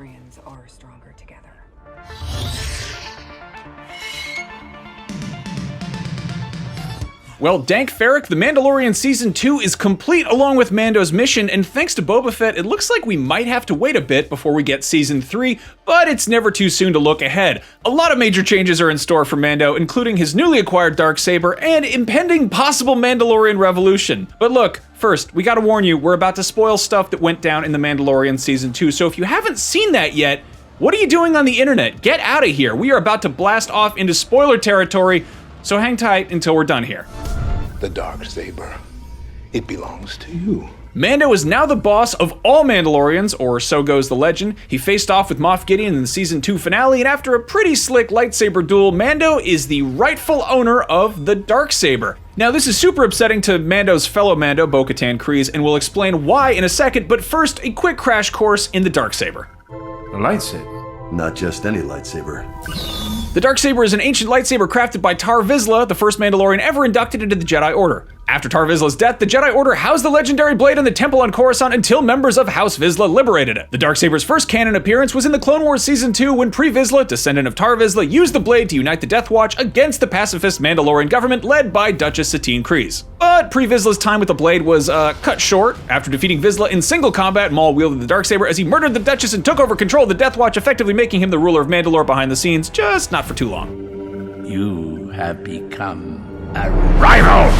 Mandalorians are stronger together. Well, Dank Farrik, The Mandalorian Season 2 is complete along with Mando's mission, and thanks to Boba Fett, it looks like we might have to wait a bit before we get Season 3, but it's never too soon to look ahead. A lot of major changes are in store for Mando, including his newly acquired Darksaber and impending possible Mandalorian revolution. But look, first, we gotta warn you, we're about to spoil stuff that went down in The Mandalorian Season 2, so if you haven't seen that yet, what are you doing on the internet? Get out of here. We are about to blast off into spoiler territory, so hang tight until we're done here. The Darksaber. It belongs to you. Mando is now the boss of all Mandalorians, or so goes the legend. He faced off with Moff Gideon in the Season 2 finale, and after a pretty slick lightsaber duel, Mando is the rightful owner of the Darksaber. Now, this is super upsetting to Mando's fellow Mando, Bo Katan Kryze, and we'll explain why in a second, but first, a quick crash course in the Darksaber. A lightsaber? Not just any lightsaber. The Darksaber is an ancient lightsaber crafted by Tar Vizsla, the first Mandalorian ever inducted into the Jedi Order. After Tar Vizsla's death, the Jedi Order housed the legendary blade in the temple on Coruscant until members of House Vizsla liberated it. The Darksaber's first canon appearance was in the Clone Wars Season 2 when Pre Vizsla, descendant of Tar Vizsla, used the blade to unite the Death Watch against the pacifist Mandalorian government led by Duchess Satine Kryze. But Pre Vizsla's time with the blade was cut short. After defeating Vizsla in single combat, Maul wielded the Darksaber as he murdered the Duchess and took over control of the Death Watch, effectively making him the ruler of Mandalore behind the scenes, just not for too long. You have become a rival!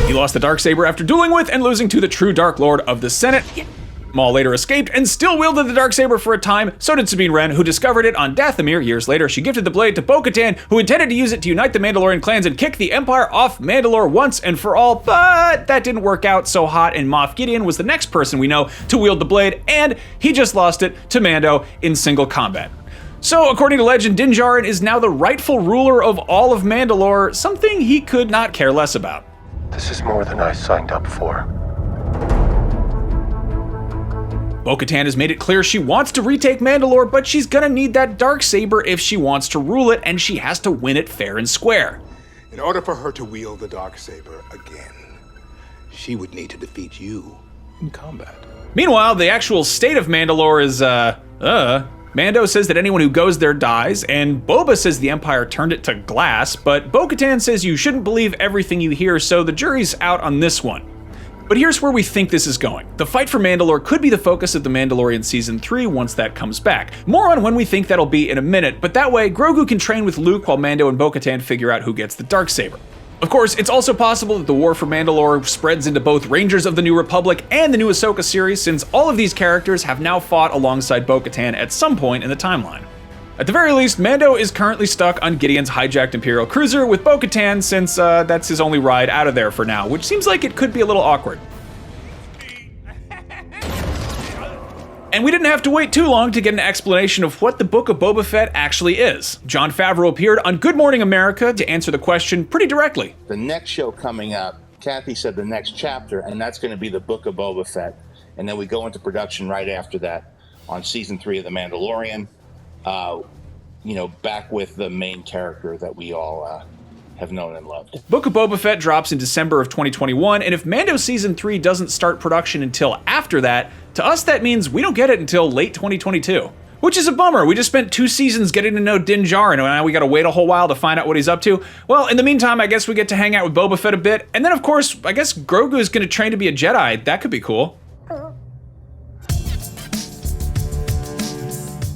He lost the Darksaber after dueling with and losing to the true Dark Lord of the Senate. Maul later escaped and still wielded the Darksaber for a time, so did Sabine Wren, who discovered it on Dathomir years later. She gifted the blade to Bo Katan, who intended to use it to unite the Mandalorian clans and kick the Empire off Mandalore once and for all, but that didn't work out so hot, and Moff Gideon was the next person we know to wield the blade, and he just lost it to Mando in single combat. So, according to legend, Din Djarin is now the rightful ruler of all of Mandalore, something he could not care less about. This is more than I signed up for. Bo Katan has made it clear she wants to retake Mandalore, but she's gonna need that Darksaber if she wants to rule it, and she has to win it fair and square. In order for her to wield the Darksaber again, she would need to defeat you in combat. Meanwhile, the actual state of Mandalore is, Mando says that anyone who goes there dies, and Boba says the Empire turned it to glass, but Bo Katan says you shouldn't believe everything you hear, so the jury's out on this one. But here's where we think this is going. The fight for Mandalore could be the focus of The Mandalorian Season 3 once that comes back. More on when we think that'll be in a minute, but that way, Grogu can train with Luke while Mando and Bo Katan figure out who gets the Darksaber. Of course, it's also possible that the war for Mandalore spreads into both Rangers of the New Republic and the new Ahsoka series, since all of these characters have now fought alongside Bo Katan at some point in the timeline. At the very least, Mando is currently stuck on Gideon's hijacked Imperial cruiser with Bo Katan, since that's his only ride out of there for now, which seems like it could be a little awkward. And we didn't have to wait too long to get an explanation of what the Book of Boba Fett actually is. Jon Favreau appeared on Good Morning America to answer the question pretty directly. The next show coming up, Kathy said the next chapter, and that's going to be the Book of Boba Fett. And then we go into production right after that on Season 3 of The Mandalorian, back with the main character that we all have known and loved. Book of Boba Fett drops in December of 2021, and if Mando Season 3 doesn't start production until after that, to us that means we don't get it until late 2022. Which is a bummer. We just spent 2 seasons getting to know Din Djarin, and now we gotta wait a whole while to find out what he's up to. Well, in the meantime, I guess we get to hang out with Boba Fett a bit, and then of course, I guess Grogu is gonna train to be a Jedi. That could be cool.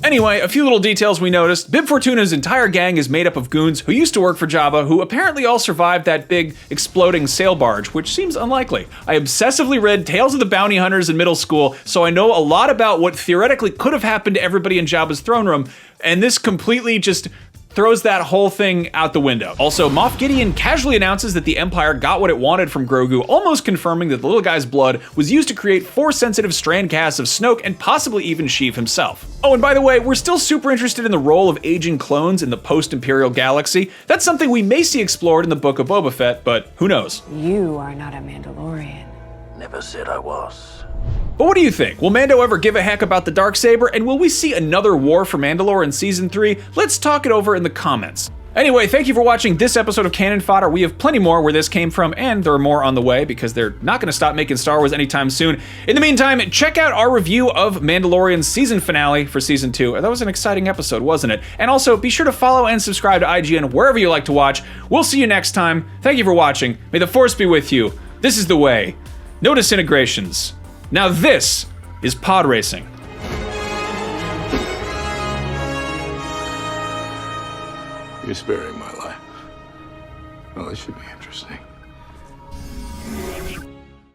Anyway, a few little details we noticed. Bib Fortuna's entire gang is made up of goons who used to work for Jabba, who apparently all survived that big exploding sail barge, which seems unlikely. I obsessively read Tales of the Bounty Hunters in middle school, so I know a lot about what theoretically could have happened to everybody in Jabba's throne room, and this completely just throws that whole thing out the window. Also, Moff Gideon casually announces that the Empire got what it wanted from Grogu, almost confirming that the little guy's blood was used to create Force-sensitive strand casts of Snoke and possibly even Sheev himself. Oh, and by the way, we're still super interested in the role of aging clones in the post-Imperial galaxy. That's something we may see explored in the Book of Boba Fett, but who knows? You are not a Mandalorian. Never said I was. But what do you think? Will Mando ever give a heck about the Darksaber, and will we see another war for Mandalore in Season 3? Let's talk it over in the comments. Anyway, thank you for watching this episode of Canon Fodder. We have plenty more where this came from, and there are more on the way because they're not going to stop making Star Wars anytime soon. In the meantime, check out our review of Mandalorian's season finale for season 2. That was an exciting episode, wasn't it? And also, be sure to follow and subscribe to IGN wherever you like to watch. We'll see you next time. Thank you for watching. May the Force be with you. This is the way. No disintegrations. Now this is pod racing. You're sparing my life. Well, this should be interesting.